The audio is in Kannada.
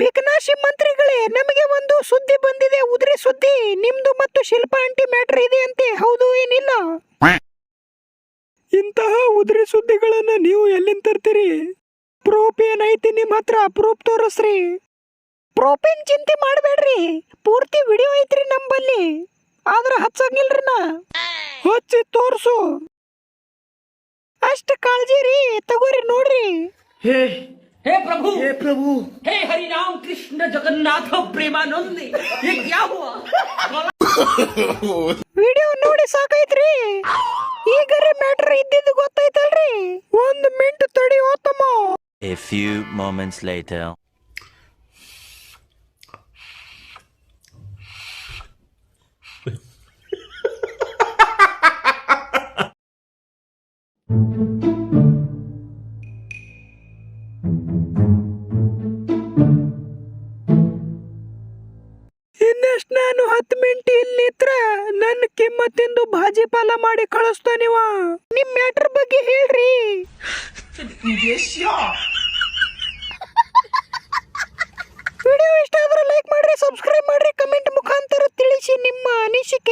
ಭಿಕನಾಶಿ ಮಂತ್ರಿಗಳೇ, ನಮಗೆ ಒಂದು ಸುದ್ದಿ ಬಂದಿದೆ, ಉದ್ರಿ ಸುದ್ದಿ. ನಿಮ್ದು ಮತ್ತು ಶಿಲ್ಪಾ ಆಂಟಿ ಮ್ಯಾಟ್ರ್ ಇದೆ ಅಂತೆ, ಹೌದು ಏನಿಲ್ಲ? ಇಂತಹ ಉದ್ರಿ ಸುದ್ದಿಗಳನ್ನ ನೀವು ಎಲ್ಲಿಂದ ತರ್ತೀರಿ? ಪ್ರೂಫ್ ಏನೈತಿ ನಿಮ್ ಹತ್ರ? ಪ್ರೂಫ್ ತೋರಿಸ್ರಿ. ಪ್ರೂಫಿನ್ ಚಿಂತೆ ಮಾಡಬೇಡ್ರಿ, ಪೂರ್ತಿ ವಿಡಿಯೋ ಐತ್ರಿ ನಂಬಲ್ಲಿ. ಆದ್ರ ಹಚ್ಚಂಗಿಲ್ರಿ ನಾ. ಹಚ್ಚಿ ತೋರ್ಸು. ಅಷ್ಟ ಕಾಳಜಿ ರೀ, ತಗೋರಿ ನೋಡ್ರಿ. हे प्रभु, हे प्रभु, हे हरि राम कृष्ण जगन्नाथ प्रेमानंद, ये क्या हुआ? ವಿಡಿಯೋ ನೋಡಿ ಸಾಕೈತ್ರಿ. ಈಗರೆ ಮ್ಯಾಟರ್ ಇದ್ದಿದ್ದು ಗೊತ್ತಾಯ್ತಲ್ರಿ. 1 ಮಿನಿಟ್ ತಡಿ ಹೋತಮ್ಮ. A few moments later. ಇನ್ನೆಷ್ಟ್ ನಾನು 10 ಮಿನಿಟ್ ಇಲ್ಲಿ ನಿತ್ರ ನನ್ನ ಕಿಮ್ಮತ್ತಿಂದು ಭಾಜಿ ಪಾಲ ಮಾಡಿ ಕಳಿಸ್ತಾನಿವ. ನಿಮ್ ಮ್ಯಾಟರ್ ಬಗ್ಗೆ ಹೇಳ್ರಿ.